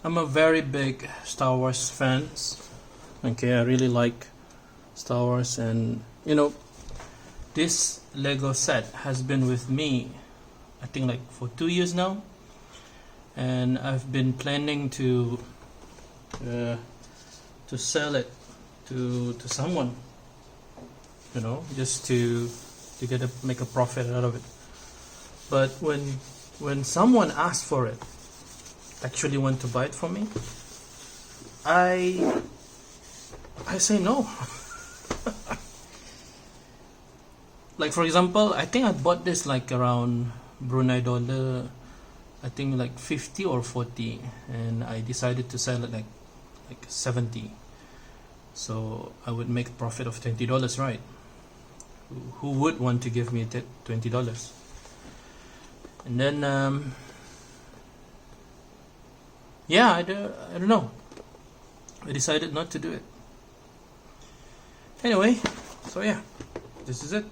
I'm a very big Star Wars fan. Okay, I really like Star Wars, and this Lego set has been with me, I think, like for 2 years now, and I've been planning to sell it to someone, just to make a profit out of it. But when someone asks for it, actually want to buy it from me, I say no. Like, for example, I think I bought this like around Brunei dollar, I think like 50 or 40, and I decided to sell it like 70. So I would make a profit of $20, right? Who would want to give me $20? And then yeah, I don't know. I decided not to do it. Anyway, so yeah, this is it.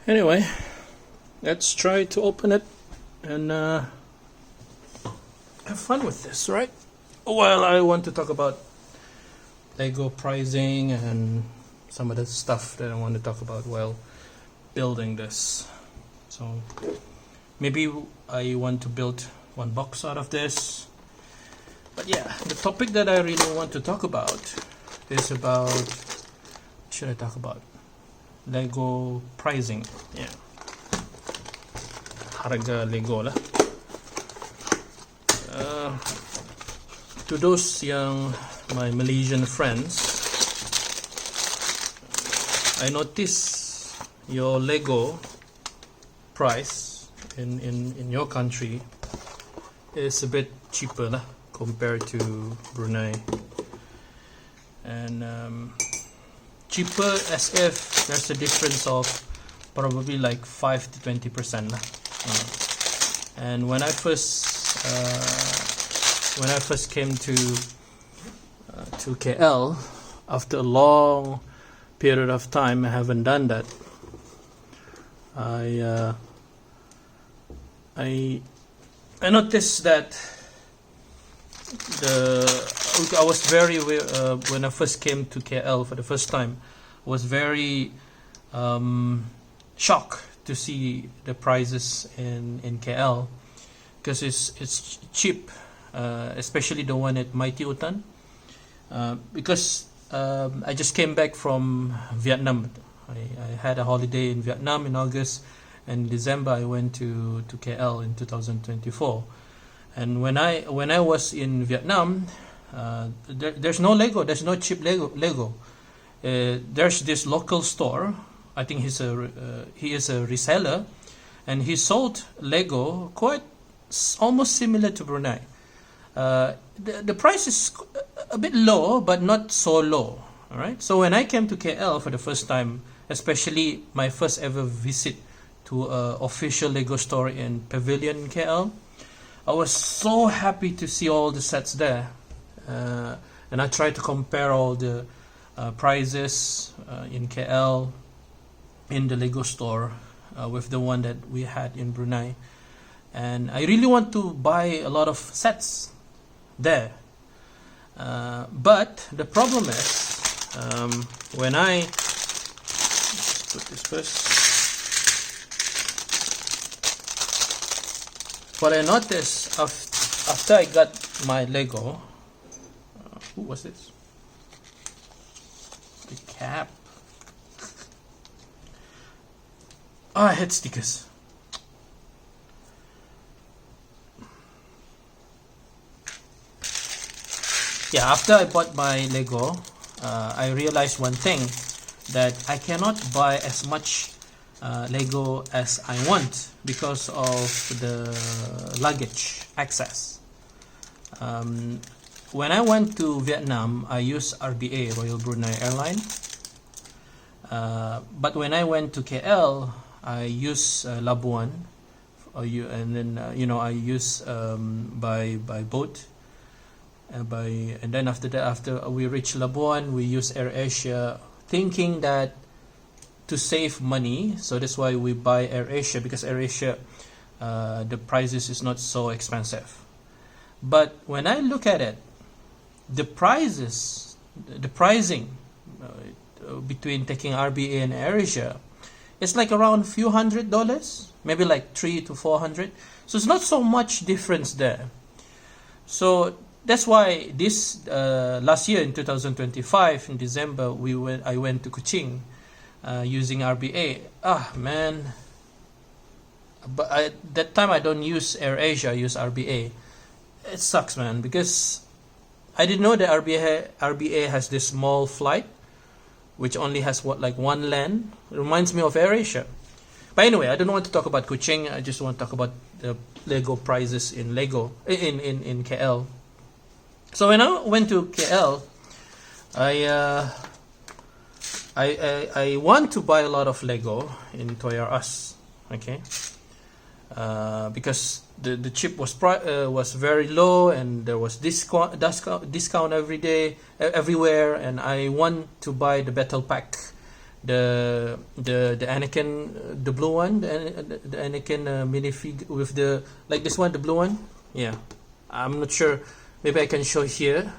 Anyway, let's try to open it and have fun with this, right? Well, I want to talk about Lego pricing and some of the stuff that I want to talk about while building this. So maybe I want to build one box out of this. But yeah, the topic that I really want to talk about is about, what should I talk about? Lego pricing. Yeah. Harga Lego lah. To those my Malaysian friends, I notice your Lego price in your country is a bit cheaper lah, compared to Brunei, and cheaper as if there's a difference of probably like 5 to 20% lah. And when I first came to KL, after a long period of time, I haven't done that. I noticed that I was very when I first came to KL for the first time, I was very shocked to see the prices in KL, because it's cheap, especially the one at Mighty Utan, because I just came back from Vietnam. I had a holiday in Vietnam in August, and in December I went to KL in 2024. And when I was in Vietnam, there's no Lego. There's no cheap Lego. There's this local store. I think he is a reseller, and he sold Lego quite almost similar to Brunei. The price is a bit low, but not so low. All right. So when I came to KL for the first time, especially my first ever visit to an official Lego store in Pavilion in KL, I was so happy to see all the sets there, and I tried to compare all the prices in KL in the Lego store with the one that we had in Brunei, and I really want to buy a lot of sets there, but the problem is when I put this first. What I noticed after I got my Lego, who was this? The cap. Oh, I had stickers. Yeah, after I bought my Lego, I realized one thing, that I cannot buy as much Lego as I want because of the luggage access. When I went to Vietnam, I used RBA, Royal Brunei Airline, but when I went to KL, I used Labuan, and then I used by boat, and then after that, after we reached Labuan, we used AirAsia, thinking that to save money, so that's why we buy AirAsia, because AirAsia the prices is not so expensive. But when I look at it, the pricing between taking RBA and AirAsia, it's like around a few $100, maybe like 300 to 400. So it's not so much difference there. So that's why this last year in 2025 in December I went to Kuching using RBA. Ah man, but that time I don't use AirAsia, I use RBA. It sucks, man, because I didn't know that RBA has this small flight which only has like one LAN. It reminds me of AirAsia. But anyway, I don't want to talk about Kuching. I just want to talk about the Lego prices in KL. So when I went to KL, I want to buy a lot of Lego in Toys R Us, okay? Because the chip was very low and there was discount every day everywhere, and I want to buy the battle pack, the Anakin, the blue one, the Anakin minifig with the like this one, the blue one. Yeah, I'm not sure. Maybe I can show here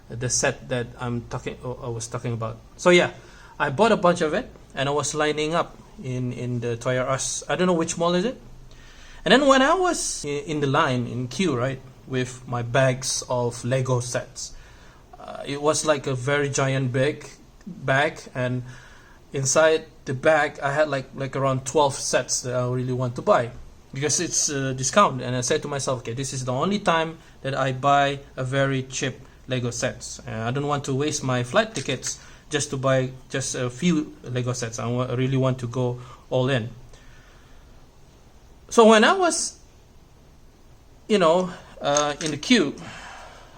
the set that I was talking about. So yeah, I bought a bunch of it and I was lining up in the Toys R Us. I don't know which mall is it. And then when I was in the line, in queue, right, with my bags of Lego sets, it was like a very giant bag, and inside the bag I had like around 12 sets that I really want to buy because it's a discount. And I said to myself, okay, this is the only time that I buy a very cheap Lego sets. I don't want to waste my flight tickets just to buy just a few Lego sets. I really want to go all in. So when I was, in the queue,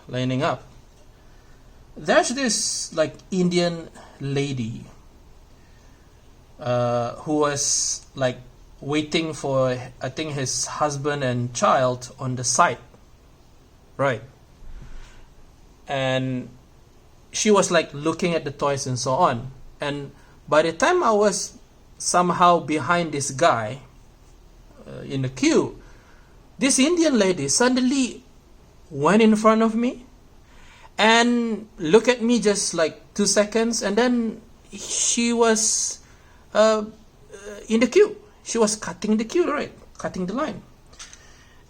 lining up, there's this like Indian lady who was like waiting for, I think, his husband and child on the side, right? And she was like looking at the toys and so on. And by the time I was somehow behind this guy in the queue, this Indian lady suddenly went in front of me and looked at me just like 2 seconds, and then she was in the queue. She was cutting the queue, right? Cutting the line.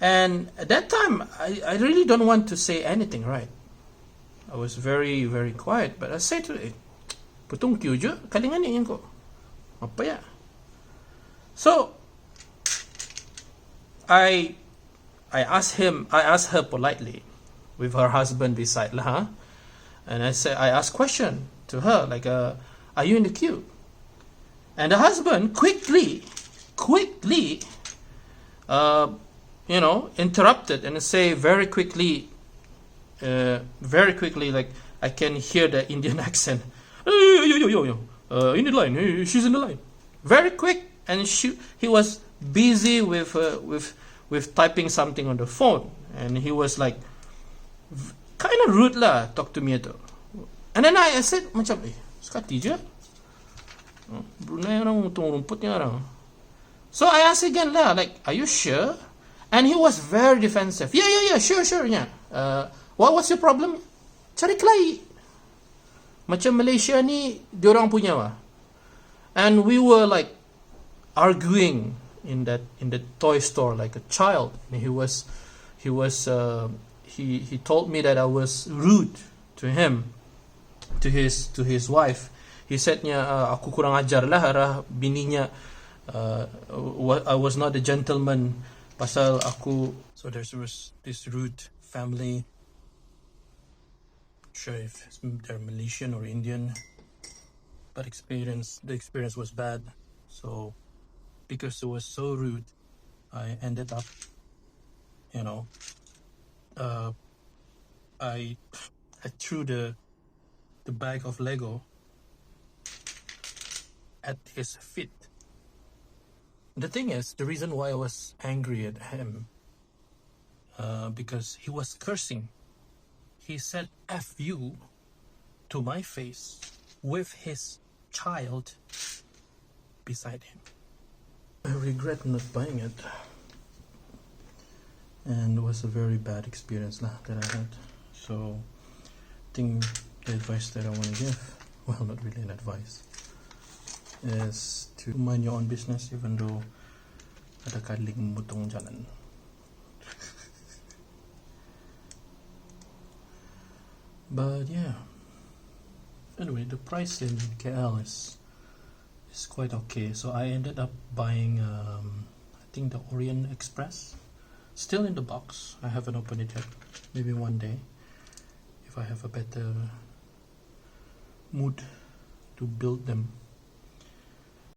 And at that time, I really don't want to say anything, right? I was very, very quiet, but I said to her, putong queue je, kalingan niyan ko. Apa ya? So, I asked her politely, with her husband beside her, and I asked question to her like, are you in the queue? And the husband quickly, interrupted and say very quickly, like I can hear the Indian accent. In the line, she's in the line. Very quick, and he was busy with typing something on the phone, and he was like kind of rude lah talk to me ito. And then I said macam sekati je Brunei orang utong rumput niya orang. So I asked again lah, like, are you sure? And he was very defensive. Yeah, sure yeah. What's your problem? Cari kelahi. Macam Malaysia ni diorang punya lah. And we were like arguing in the toy store like a child. And he told me that I was rude to him, to his wife. He said niya aku kurang ajar lah arah bininya. I was not a gentleman pasal aku. So there was this rude family. Not sure if they're Malaysian or Indian, but the experience was bad. So because it was so rude, I ended up, I threw the bag of Lego at his feet. The thing is, the reason why I was angry at him, because he was cursing. He said F you to my face with his child beside him. I regret not buying it. and it was a very bad experience lah that I had. So I think the advice that I want to give, well, not really an advice, is to mind your own business even though ada kaling mutong jalan. But yeah, anyway, the price in KL is quite okay. So I ended up buying I think the Orient Express, still in the box. I haven't opened it yet. Maybe one day if I have a better mood to build them.